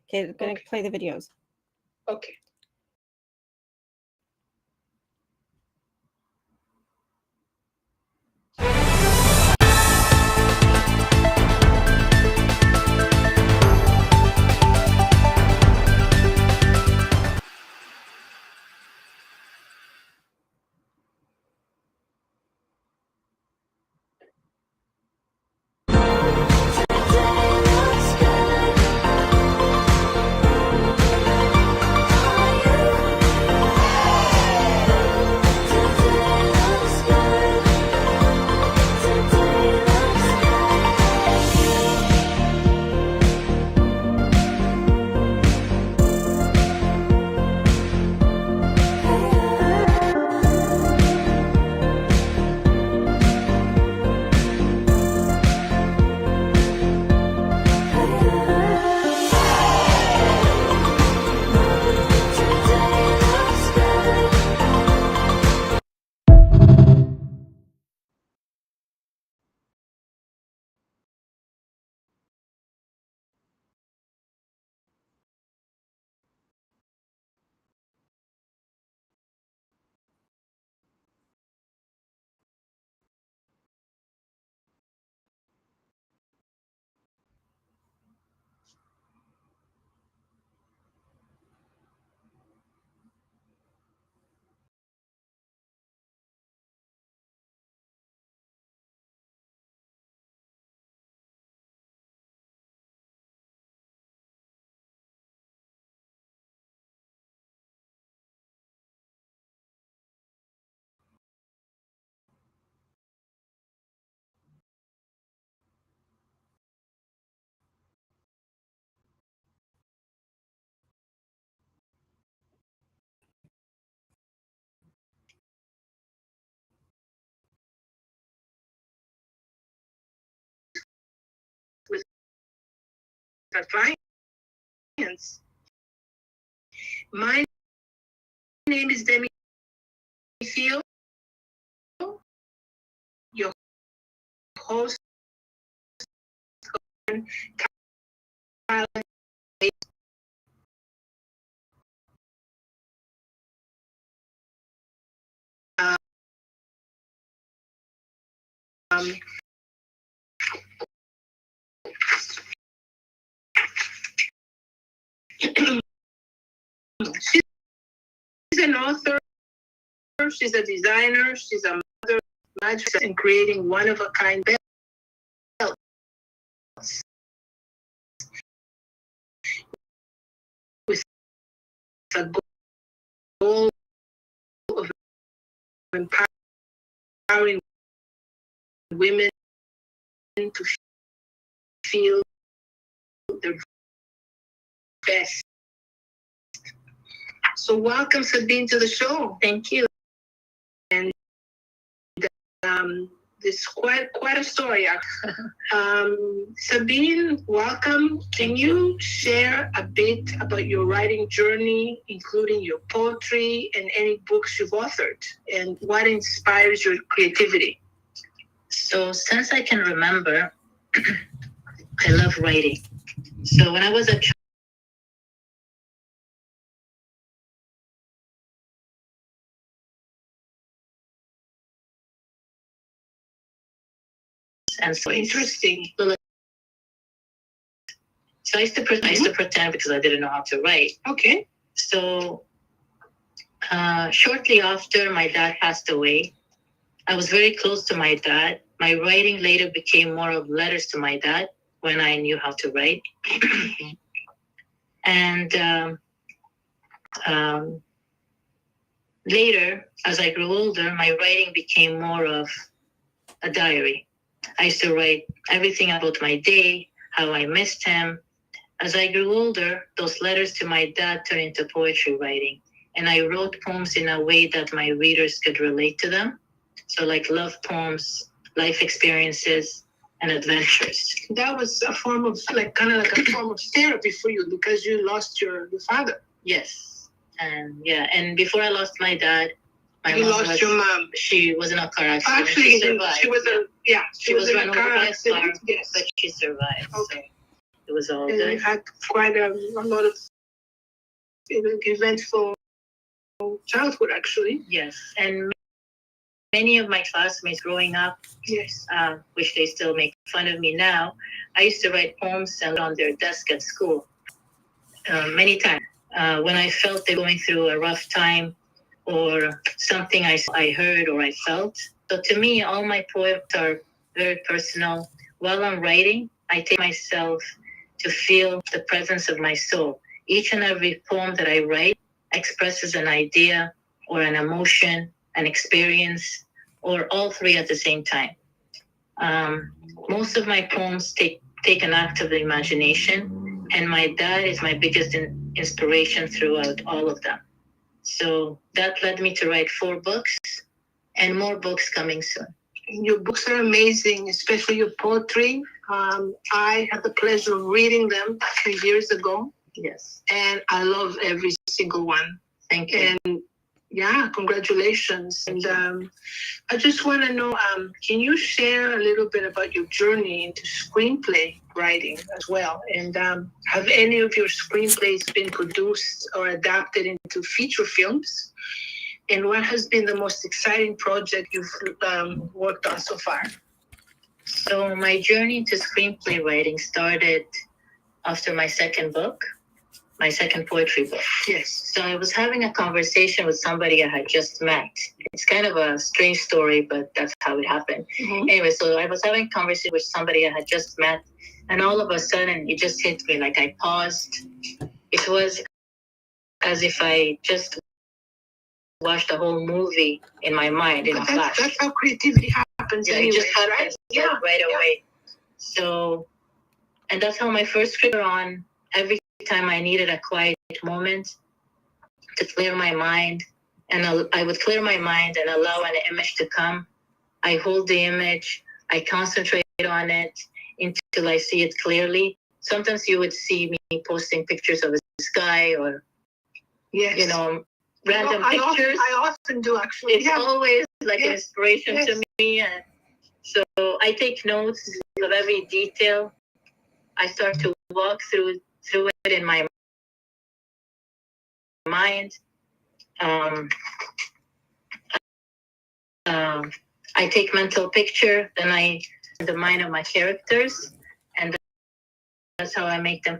Okay, I'm going to play the videos. Okay. With our clients. My name is Demi Field, your host. She's an author, she's a designer, she's a mother, and creating one-of-a-kind belts with a goal of empowering women to feel their best. So welcome, Sabine, to the show. Thank you. And this is quite a story. Sabine, welcome. Can you share a bit about your writing journey, including your poetry and any books you've authored, and what inspires your creativity? So since I can remember, I love writing. So when I was a child, and so Interesting. So I used to pretend because I didn't know how to write. Okay. So shortly after my dad passed away, I was very close to my dad. My writing later became more of letters to my dad when I knew how to write. And later, as I grew older, my writing became more of a diary. I used to write everything about my day, how I missed him. As I grew older, those letters to my dad turned into poetry writing. And I wrote poems in a way that my readers could relate to them. So like love poems, life experiences, and adventures. That was a form of kind of like a form of therapy for you because you lost your father. Yes. And yeah, and before I lost my dad, you lost your mom. She was in a car accident. Actually, she survived. She was in a car accident. Yes. But she survived. Okay. It was all And good. you had quite a lot of eventful childhood, actually. Yes, and many of my classmates growing up, Yes. which they still make fun of me now, I used to write poems and on their desk at school many times. When I felt they're going through a rough time or something I heard or I felt. So to me, all my poems are very personal. While I'm writing, I take myself to feel the presence of my soul. Each and every poem that I write expresses an idea or an emotion, an experience, or all three at the same time. Most of my poems take an act of the imagination, and my dad is my biggest inspiration throughout all of them. So that led me to write 4 books and more books coming soon. Your books are amazing, especially your poetry. I had the pleasure of reading them a few years ago. Yes. And I love every single one. Thank you. And yeah, congratulations. And I just want to know, can you share a little bit about your journey into screenplay writing as well? And have any of your screenplays been produced or adapted into feature films? And what has been the most exciting project you've worked on so far? So my journey into screenplay writing started after my second book, my second poetry book. Yes. So I was having a conversation with somebody I had just met. It's kind of a strange story, but that's how it happened. Mm-hmm. Anyway, so I was having a conversation with somebody I had just met, and all of a sudden it just hit me, like I paused. It was as if I just watched a whole movie in my mind in a flash. That's how creativity happens. Yeah, anyway, it just happens right? right away. So, and that's how my first script were on. Every time I needed a quiet moment to clear my mind, and I would clear my mind and allow an image to come. I hold the image, I concentrate on it until I see it clearly. Sometimes you would see me posting pictures of the sky or, Yes. random pictures. I often do, actually. It's always like an inspiration to me. And so I take notes of every detail. I start to walk through it in my mind. I take mental picture, then I the mind of my characters, and that's how I make them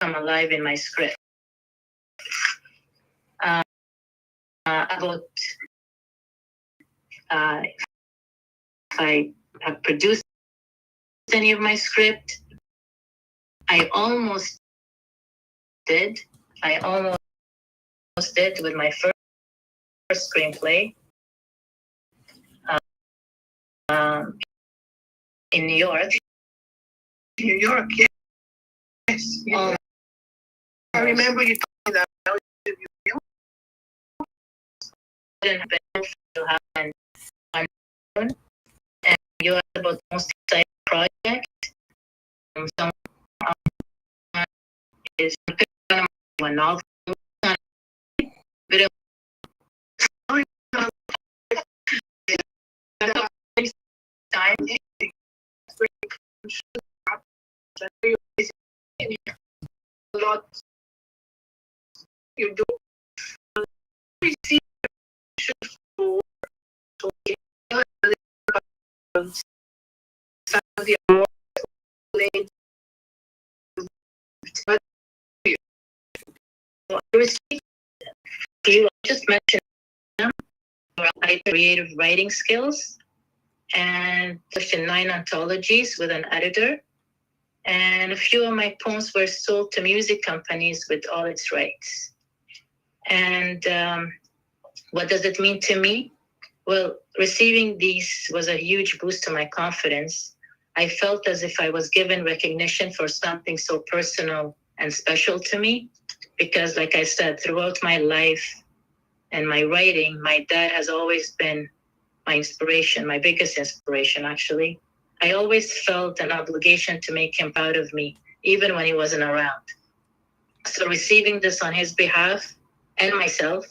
come alive in my script. About if I have produced any of my script, I almost did with my first screenplay in New York. New York, yes. I remember you told me that. Didn't happen on own, and you asked about the most exciting project. Some is one novel. But time. A lot you do. Some of the awards but You just mentioned my creative writing skills and published in 9 anthologies with an editor. And a few of my poems were sold to music companies with all its rights. And what does it mean to me? Well, receiving these was a huge boost to my confidence. I felt as if I was given recognition for something so personal and special to me. Because like I said, throughout my life and my writing, my dad has always been my inspiration, my biggest inspiration, actually. I always felt an obligation to make him proud of me, even when he wasn't around. So receiving this on his behalf and myself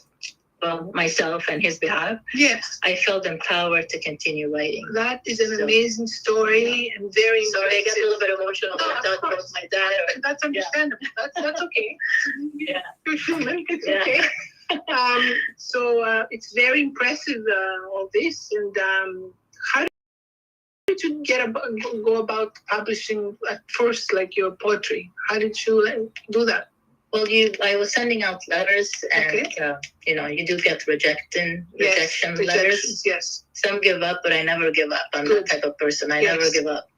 myself and his behalf, Yes. I felt empowered to continue writing. That is an amazing story and very Sorry, I got a little bit emotional. No, I of thought course. about my dad. That's understandable. That's okay. Yeah. You're human. It's Yeah. okay. So it's very impressive, all this. And how did you go about publishing at first, like your poetry? How did you do that? Well, I was sending out letters, and you do get rejection letters. Rejections, yes. Some give up, but I never give up. I'm Good. that type of person. I never give up.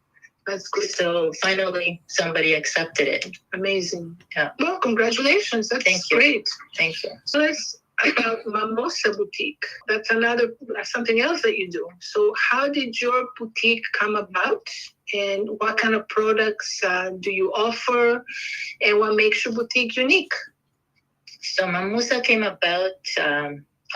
That's good. So finally, somebody accepted it. Amazing. Yeah. Well, congratulations. That's Thank you. great. Thank you. So let's about Mimosa Boutique. That's something else that you do. So how did your boutique come about? And what kind of products do you offer? And what makes your boutique unique? So Mimosa came about,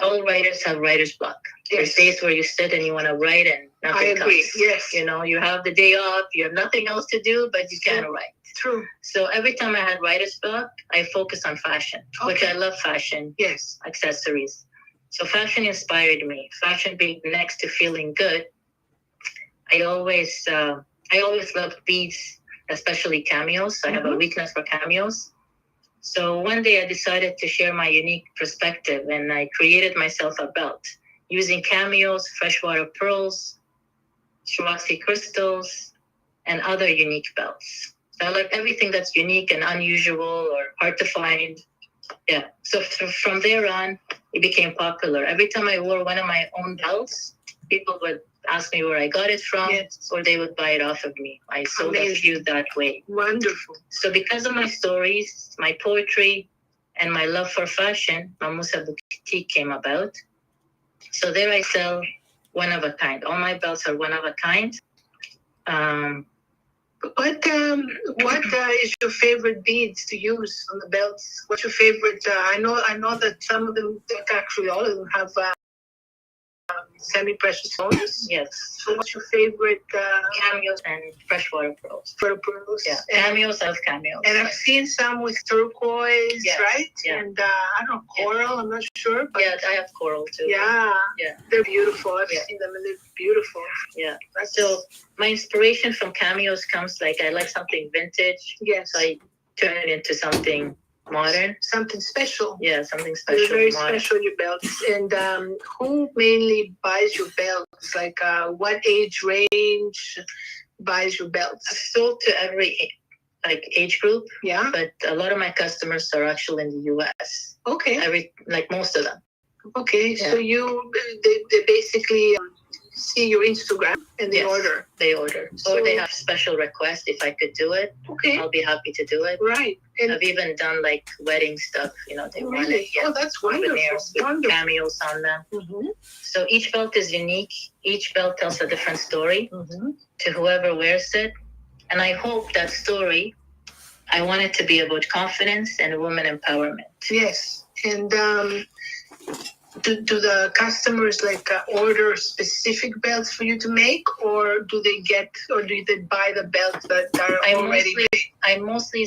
all writers have writer's block. Yes. There's days where you sit and you want to write and nothing comes. I agree, yes. You have the day off, you have nothing else to do, but you can't write. True. So every time I had writer's block, I focused on fashion, which I love fashion. Yes. Accessories. So fashion inspired me. Fashion being next to feeling good. I always loved beads, especially cameos. I have a weakness for cameos. So one day I decided to share my unique perspective, and I created myself a belt using cameos, freshwater pearls, Swarovski crystals, and other unique belts. So I like everything that's unique and unusual or hard to find. Yeah. So from there on, it became popular. Every time I wore one of my own belts, people would ask me where I got it from, or they would buy it off of me. I sold a few that way. Wonderful. So because of my stories, my poetry, and my love for fashion, Mimosa Boutique came about. So there I sell one of a kind. All my belts are one of a kind. What is your favorite beads to use on the belts? What's your favorite? I know that some of them, actually all of them, have semi-precious stones. Yes. So what's your favorite? Cameos and freshwater pearls. Pearls. Yeah. Cameos, I have cameos. And I've seen some with turquoise, right? Yeah. And I don't know, coral. I'm not sure. But I have coral too. Yeah. They're beautiful. I've seen them and they're beautiful. Yeah. So my inspiration from cameos comes I like something vintage. Yes. So I turn it into something modern. Something special. Yeah, something special. They're very special, your belts. And who mainly buys your belts? Like what age range buys your belts? I've sold to every age group. Yeah. But a lot of my customers are actually in the US. Okay. Most of them. Okay. Yeah. So they basically see your Instagram and they order. They order. Or they have special requests if I could do it. Okay. I'll be happy to do it. Right. And I've even done wedding stuff. They want it. Oh, that's wonderful. With cameos on them. Mm-hmm. So each belt is unique. Each belt tells a different story to whoever wears it. And I hope that story, I want it to be about confidence and women empowerment. Yes. And do the customers order specific belts for you to make, or do they buy the belts that are already made? I mostly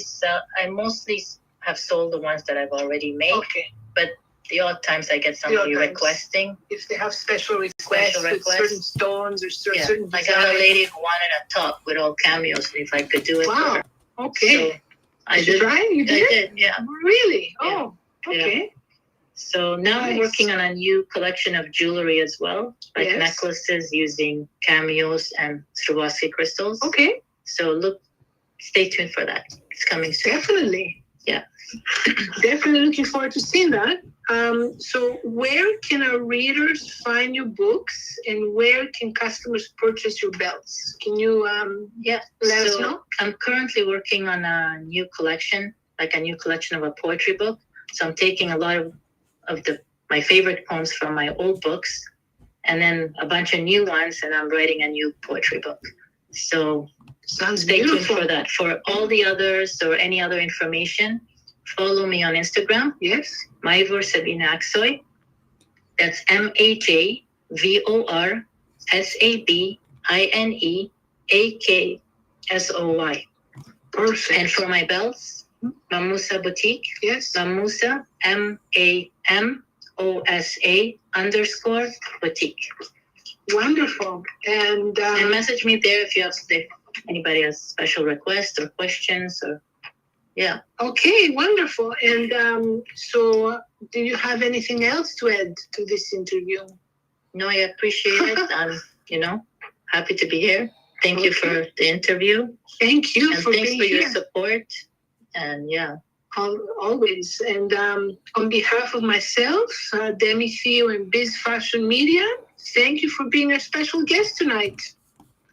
have sold the ones that I've already made. Okay. But the odd times I get somebody requesting. If they have special requests with certain stones or certain I got a lady who wanted a top with all cameos, if I could do it. Wow. Okay. So did you try? You did? I did, yeah. Really? Yeah. Oh, okay. Yeah. So now I'm working on a new collection of jewelry as well, necklaces using cameos and Swarovski crystals. Okay. So stay tuned for that. It's coming soon. Definitely. Yeah. Definitely looking forward to seeing that. So where can our readers find your books, and where can customers purchase your belts? Can you let us know? I'm currently working on a new collection, a new collection of a poetry book. So I'm taking a lot of my favorite poems from my old books, and then a bunch of new ones, and I'm writing a new poetry book. So stay tuned for that. For all the others or any other information, follow me on Instagram. Yes. Majvor Sabine Aksoy. That's MajvorSabine Aksoy. Perfect. And for my belts, Mimosa Boutique. Yes. Mimosa, MAMOSA OSA_boutique. Wonderful. And message me there if anybody has special requests or questions or yeah. Okay, wonderful. And so do you have anything else to add to this interview? No, I appreciate it. I'm, happy to be here. Thank you for the interview. Thank you and for thanks being for here. your support. And yeah. Always. And on behalf of myself, Demi Theo and Biz Fashion Media, thank you for being our special guest tonight.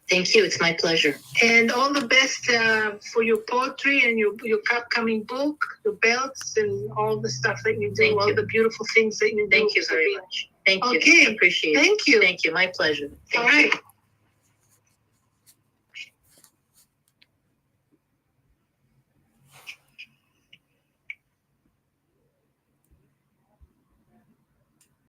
Thank you. It's my pleasure. And all the best for your poetry and your upcoming book, your belts, and all the stuff that you do, the beautiful things that you do. Thank you very much. Thank you. Okay. I appreciate it. Thank you. Thank you. My pleasure. All right.